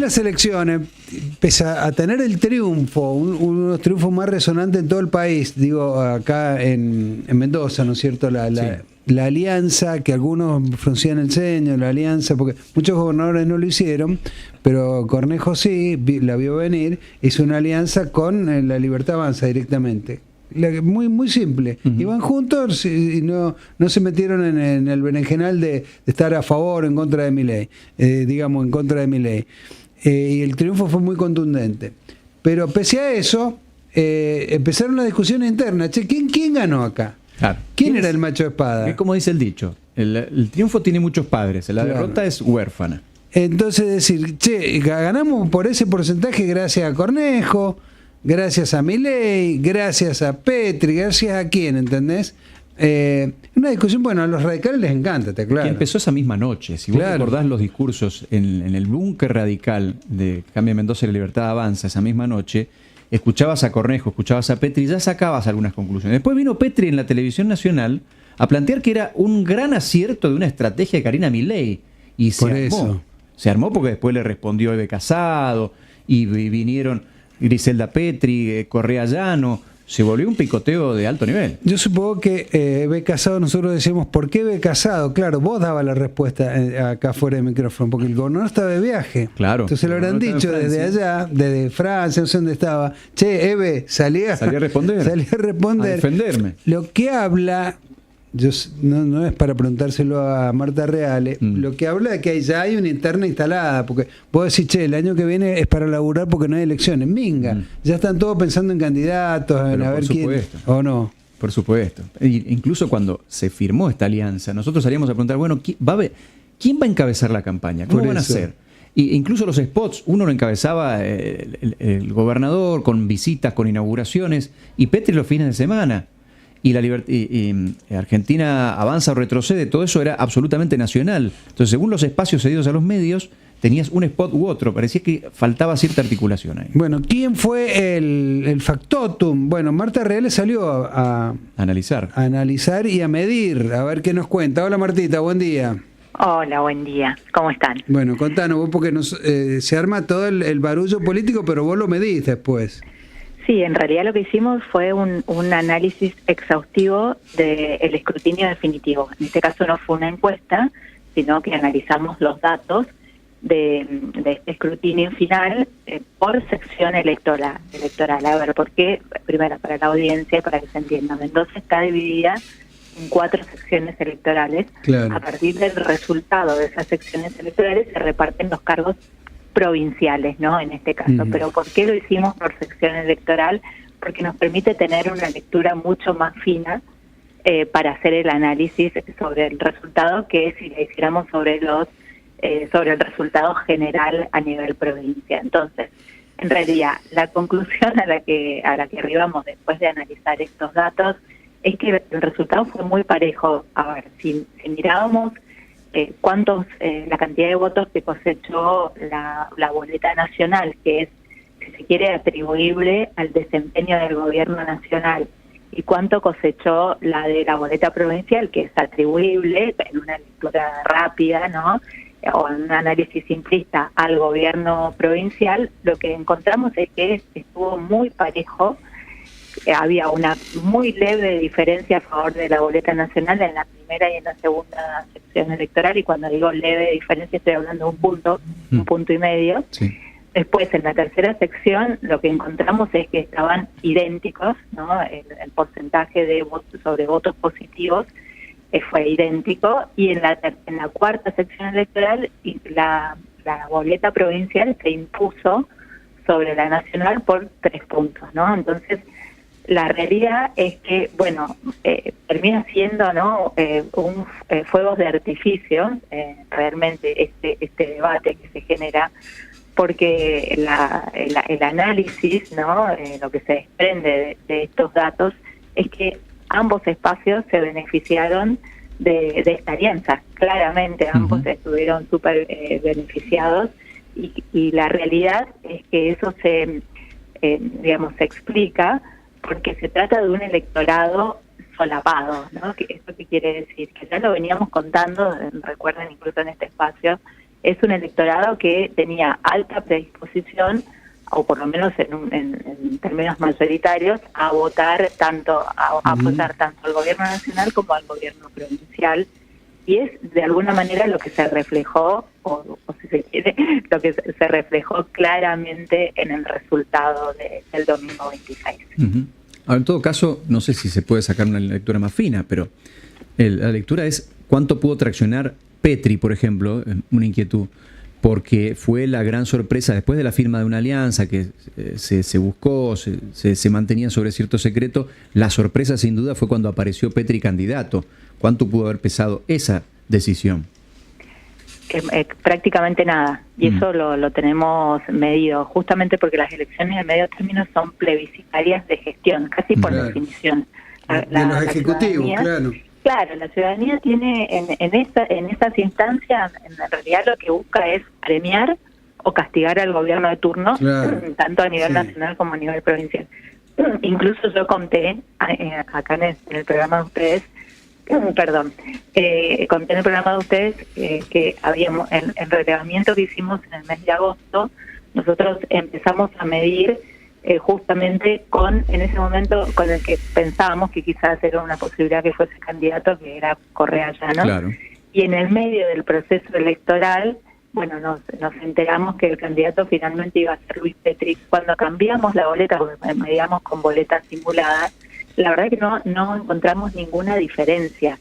las elecciones, pese a tener el triunfo, unos triunfos más resonantes en todo el país, digo, acá en Mendoza, ¿no es cierto? La alianza, que algunos fruncían el ceño, la alianza, porque muchos gobernadores no lo hicieron, pero Cornejo sí, la vio venir, hizo una alianza con La Libertad Avanza directamente. Muy muy simple. Iban juntos y no se metieron en el berenjenal de estar a favor o en contra de Milei, digamos, en contra de Milei. Y el triunfo fue muy contundente. Pero pese a eso, empezaron las discusiones internas. Che, ¿quién ganó acá? Claro. ¿Quién era el macho de espada? Es como dice el dicho, el triunfo tiene muchos padres, la derrota es huérfana. Entonces decir, che, ganamos por ese porcentaje gracias a Cornejo, gracias a Milei, gracias a Petri, gracias a quién, ¿entendés? Una discusión, bueno, a los radicales les encanta, está claro. Que empezó esa misma noche. Si vos recordás los discursos en el búnker radical de Cambia Mendoza y La Libertad Avanza esa misma noche, escuchabas a Cornejo, escuchabas a Petri y ya sacabas algunas conclusiones. Después vino Petri en la televisión nacional a plantear que era un gran acierto de una estrategia de Karina Milei. Y se armó porque después le respondió Eve Casado y vinieron Griselda Petri, Correa Llano. Se volvió un picoteo de alto nivel. Yo supongo que Eve Casado, nosotros decíamos, ¿por qué Eve Casado? Claro, vos dabas la respuesta acá fuera del micrófono, porque el gobernador estaba de viaje. Claro. Entonces lo habrán dicho desde allá, desde Francia, no sé dónde estaba. Che, Eve, salí a responder. Salí a responder. A defenderme. Lo que habla, no es para preguntárselo a Marta Reale, lo que habla de que ya hay una interna instalada, porque vos decís, che, el año que viene es para laburar porque no hay elecciones. Minga, ya están todos pensando en candidatos, en a ver quién, o no. Por supuesto. Incluso cuando se firmó esta alianza, nosotros salíamos a preguntar, bueno, ¿quién va a encabezar la campaña? ¿Cómo van a hacer? Incluso los spots, uno lo encabezaba el gobernador con visitas, con inauguraciones, y Petri los fines de semana. Y Argentina avanza o retrocede, todo eso era absolutamente nacional. Entonces, según los espacios cedidos a los medios, tenías un spot u otro. Parecía que faltaba cierta articulación ahí. Bueno, ¿quién fue el factotum? Bueno, Marta Reale salió a analizar. A analizar y a medir, a ver qué nos cuenta. Hola Martita, buen día. Hola, buen día. ¿Cómo están? Bueno, contanos vos, porque se arma todo el barullo político, pero vos lo medís después. Sí, en realidad lo que hicimos fue un análisis exhaustivo del escrutinio definitivo. En este caso no fue una encuesta, sino que analizamos los datos de este escrutinio final por sección electoral. A ver, ¿por qué? Primero, para la audiencia, para que se entienda. Mendoza está dividida en 4 secciones electorales. Claro. A partir del resultado de esas secciones electorales se reparten los cargos provinciales, ¿no? En este caso. Pero ¿por qué lo hicimos por sección electoral? Porque nos permite tener una lectura mucho más fina para hacer el análisis sobre el resultado que si le hiciéramos sobre el resultado general a nivel provincia. Entonces, en realidad, la conclusión a la que arribamos después de analizar estos datos es que el resultado fue muy parejo. A ver, si mirábamos la cantidad de votos que cosechó la boleta nacional, que es, si se quiere, atribuible al desempeño del gobierno nacional, y cuánto cosechó la de la boleta provincial, que es atribuible, en una lectura rápida, ¿no?, o en un análisis simplista, al gobierno provincial, lo que encontramos es que estuvo muy parejo. Había una muy leve diferencia a favor de la boleta nacional en la primera y en la segunda sección electoral, y cuando digo leve diferencia estoy hablando de un punto y medio. Sí. Después, en la tercera sección, lo que encontramos es que estaban idénticos, ¿no? El porcentaje de votos sobre votos positivos fue idéntico, y en la cuarta sección electoral la boleta provincial se impuso sobre la nacional por 3 puntos, ¿no? Entonces, la realidad es que, bueno, termina siendo, ¿no?, fuegos de artificio, realmente este debate que se genera, porque el análisis, ¿no?, lo que se desprende de estos datos es que ambos espacios se beneficiaron de esta alianza. Claramente ambos estuvieron súper beneficiados, y la realidad es que eso se explica porque se trata de un electorado solapado, ¿no? ¿Eso qué quiere decir? Que ya lo veníamos contando, recuerden incluso en este espacio, es un electorado que tenía alta predisposición, o por lo menos en términos mayoritarios, a votar a apoyar tanto al gobierno nacional como al gobierno provincial, y es de alguna manera lo que se reflejó, o si se quiere, lo que se reflejó claramente en el resultado del domingo 26. Ahora, en todo caso, no sé si se puede sacar una lectura más fina, pero la lectura es cuánto pudo traccionar Petri, por ejemplo, una inquietud, porque fue la gran sorpresa después de la firma de una alianza que se buscó, se mantenía sobre cierto secreto. La sorpresa sin duda fue cuando apareció Petri candidato. ¿Cuánto pudo haber pesado esa decisión? Prácticamente nada, y eso lo tenemos medido, justamente porque las elecciones de medio término son plebiscitarias de gestión, casi por definición. De los ejecutivos, claro. Claro, la ciudadanía tiene en estas instancias, en realidad lo que busca es premiar o castigar al gobierno de turno, tanto a nivel nacional como a nivel provincial. Incluso yo conté acá en el programa de ustedes, conté en el programa de ustedes que habíamos, el relevamiento que hicimos en el mes de agosto, nosotros empezamos a medir justamente en ese momento con el que pensábamos que quizás era una posibilidad que fuese candidato, que era Correa Llano. Claro. Y en el medio del proceso electoral, bueno, nos enteramos que el candidato finalmente iba a ser Luis Petri. Cuando cambiamos la boleta, porque medíamos con boletas simuladas, la verdad es que no encontramos ninguna diferencia.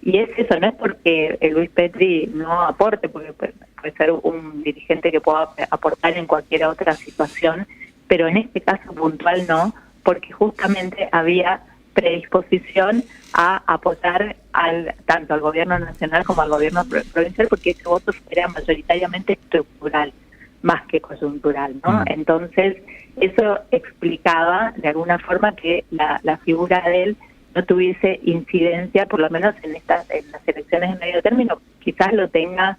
Y es eso, no es porque Luis Petri no aporte, porque puede ser un dirigente que pueda aportar en cualquier otra situación, pero en este caso puntual no, porque justamente había predisposición a apoyar tanto al gobierno nacional como al gobierno provincial, porque ese voto era mayoritariamente estructural, más que coyuntural, ¿no? Entonces, eso explicaba de alguna forma que la figura de él no tuviese incidencia, por lo menos en las elecciones de medio término. Quizás lo tenga,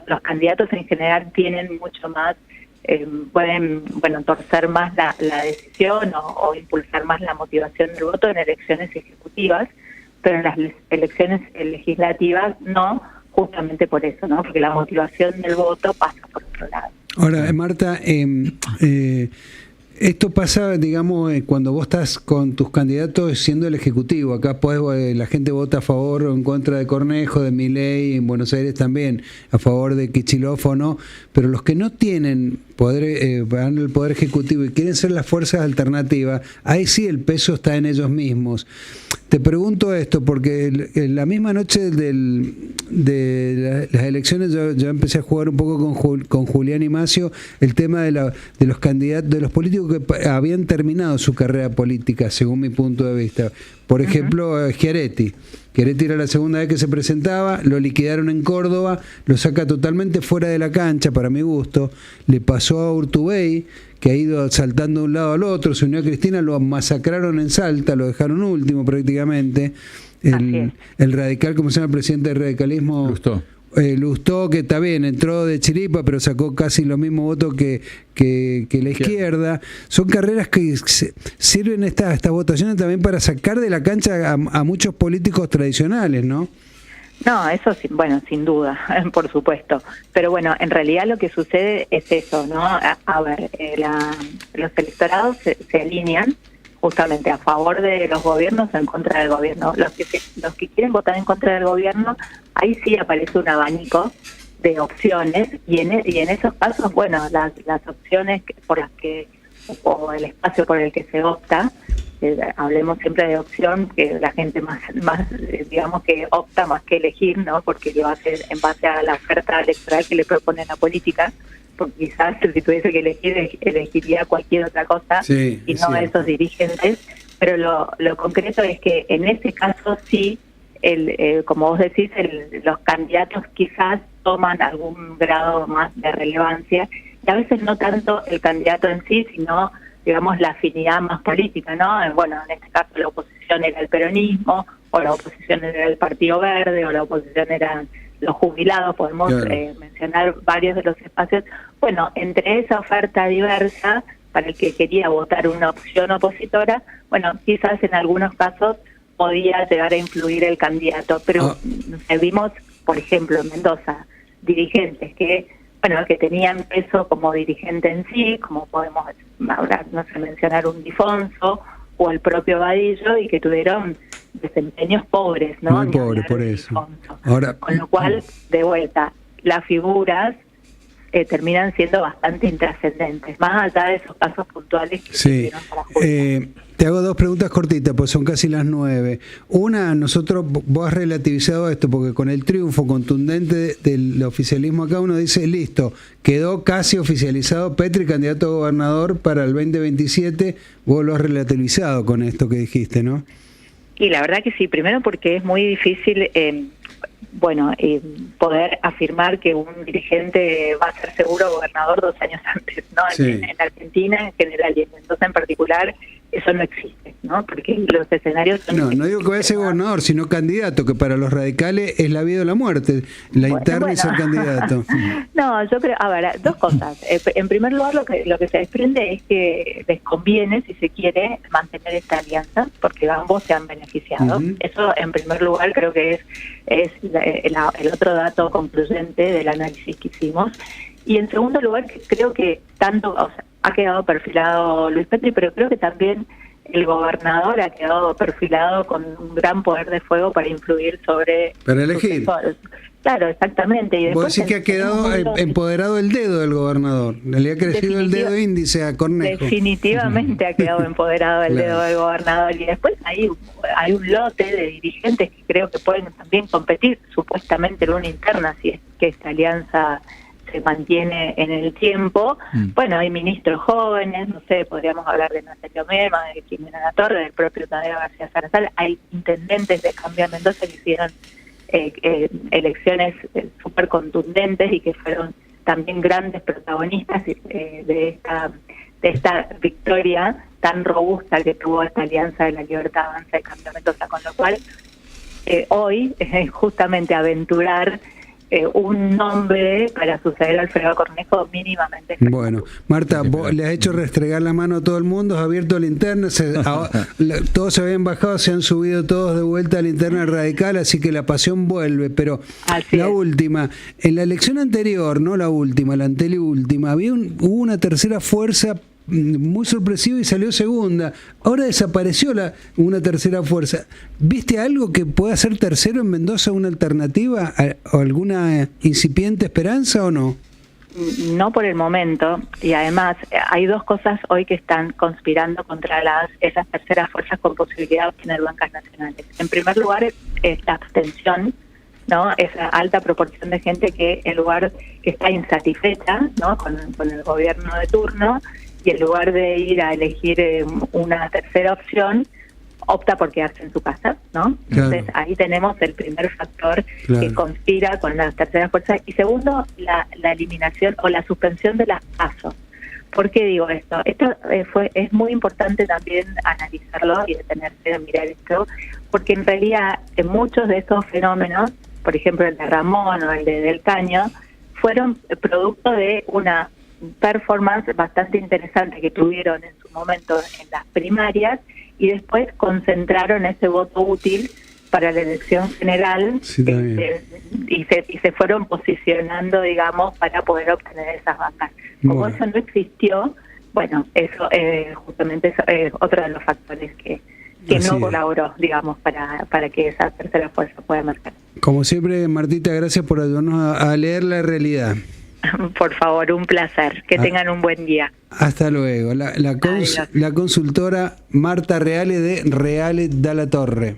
los candidatos en general tienen mucho más, pueden torcer más la decisión o impulsar más la motivación del voto en elecciones ejecutivas, pero en las elecciones legislativas no, justamente por eso, ¿no? Porque la motivación del voto pasa por otro lado. Ahora, Marta, esto pasa, digamos, cuando vos estás con tus candidatos siendo el Ejecutivo. Acá la gente vota a favor o en contra de Cornejo, de Milei, en Buenos Aires también, a favor de Kicillof o no. Pero los que no tienen poder, van al Poder Ejecutivo y quieren ser las fuerzas alternativas, ahí sí el peso está en ellos mismos. Te pregunto esto porque en la misma noche de las elecciones yo empecé a jugar un poco con Julián y Macio el tema de los candidatos, de los políticos que habían terminado su carrera política, según mi punto de vista. Por ejemplo, Schiaretti. Schiaretti era la segunda vez que se presentaba, lo liquidaron en Córdoba, lo saca totalmente fuera de la cancha, para mi gusto. Le pasó a Urtubey, que ha ido saltando de un lado al otro, se unió a Cristina, lo masacraron en Salta, lo dejaron último prácticamente. El radical, ¿cómo se llama el presidente del radicalismo? Lustó, que está bien, entró de chiripa, pero sacó casi los mismos votos que la izquierda. Son carreras que sirven estas votaciones también para sacar de la cancha a muchos políticos tradicionales, ¿no? No, eso sí, bueno, sin duda, por supuesto. Pero bueno, en realidad lo que sucede es eso, ¿no? A ver, los electorados se alinean justamente a favor de los gobiernos o en contra del gobierno. Los que quieren votar en contra del gobierno, ahí sí aparece un abanico de opciones y en esos casos, bueno, las opciones por las que, o el espacio por el que se opta, hablemos siempre de opción, que la gente más digamos que opta más que elegir, ¿no? Porque lo hace en base a la oferta electoral que le propone la política, porque quizás si tuviese que elegir, elegiría cualquier otra cosa y no a esos dirigentes, pero lo concreto es que en ese caso sí, como vos decís, los candidatos quizás toman algún grado más de relevancia, y a veces no tanto el candidato en sí, sino digamos la afinidad más política, ¿no? Bueno, en este caso la oposición era el peronismo, o la oposición era el Partido Verde, o la oposición eran los jubilados, podemos mencionar varios de los espacios. Bueno, entre esa oferta diversa, para el que quería votar una opción opositora, bueno, quizás en algunos casos podía llegar a influir el candidato, pero vimos, por ejemplo, en Mendoza, dirigentes que, bueno, que tenían peso como dirigente en sí, como podemos ahora, no sé, mencionar un Difonso o el propio Badillo, y que tuvieron desempeños pobres, ¿no? Muy pobres, por eso. Ahora, con lo cual, de vuelta, las figuras terminan siendo bastante intrascendentes, más allá de esos casos puntuales que sí. Te hago dos preguntas cortitas, pues son casi las 9. Una, vos has relativizado esto, porque con el triunfo contundente del oficialismo acá uno dice, listo, quedó casi oficializado Petri, candidato a gobernador para el 2027, vos lo has relativizado con esto que dijiste, ¿no? Y la verdad que sí, primero porque es muy difícil poder afirmar que un dirigente va a ser seguro gobernador 2 años antes, ¿no? Sí. En Argentina en general y en Mendoza en particular, eso no existe, ¿no? Porque los escenarios son... No digo que vaya a ser gobernador, sino candidato, que para los radicales es la vida o la muerte, la interna y ser candidato. No, yo creo, a ver, dos cosas. En primer lugar, lo que se desprende es que les conviene, si se quiere, mantener esta alianza, porque ambos se han beneficiado. Eso, en primer lugar, creo que es el otro dato concluyente del análisis que hicimos. Y en segundo lugar, creo que ha quedado perfilado Luis Petri, pero creo que también el gobernador ha quedado perfilado con un gran poder de fuego para influir sobre... Para elegir. Claro, exactamente. Y vos decís que ha quedado empoderado el dedo del gobernador, le ha crecido el dedo índice a Cornejo. Definitivamente ha quedado empoderado el dedo del gobernador. Y después hay un lote de dirigentes que creo que pueden también competir supuestamente en una interna, si es que esta alianza se mantiene en el tiempo. Bueno, hay ministros jóvenes, no sé, podríamos hablar de Natalia Mema, de Jimena La Torre, del propio Tadeo García Zarazal. Hay intendentes de Cambio Mendoza que hicieron elecciones súper contundentes y que fueron también grandes protagonistas de esta victoria tan robusta que tuvo esta alianza de la Libertad Avanza de Cambio Mendoza, con lo cual hoy justamente aventurar un nombre para suceder al Alfredo Cornejo mínimamente. Bueno, Marta, vos le has hecho restregar la mano a todo el mundo, has abierto la interna, todos se habían bajado, se han subido todos de vuelta a la interna radical, así que la pasión vuelve, pero última, en la elección anterior, no la última, la anteúltima, hubo una tercera fuerza muy sorpresiva y salió segunda. Ahora desapareció una tercera fuerza. ¿Viste algo que pueda ser tercero en Mendoza, una alternativa o alguna incipiente esperanza o no? No por el momento, y además hay dos cosas hoy que están conspirando contra esas terceras fuerzas con posibilidad de obtener bancas nacionales. En primer lugar, la abstención, ¿no? Esa alta proporción de gente que en lugar que está insatisfecha, ¿no? con el gobierno de turno, y en lugar de ir a elegir una tercera opción, opta por quedarse en su casa, ¿no? Claro. Entonces ahí tenemos el primer factor que conspira con las terceras fuerzas. Y segundo, la eliminación o la suspensión de las PASO. ¿Por qué digo esto? Esto es muy importante también analizarlo y detenerse a mirar esto, porque en realidad en muchos de esos fenómenos, por ejemplo el de Ramón o el de Del Caño, fueron producto de una performance bastante interesante que tuvieron en su momento en las primarias y después concentraron ese voto útil para la elección general y se fueron posicionando, digamos, para poder obtener esas bancas. Como eso no existió, bueno, eso justamente es otro de los factores que no colaboró, digamos, para que esa tercera fuerza pueda marcar. Como siempre, Martita, gracias por ayudarnos a leer la realidad. Por favor, un placer. Que tengan un buen día. Hasta luego. La consultora Marta Reale de Reale Dalla Torre.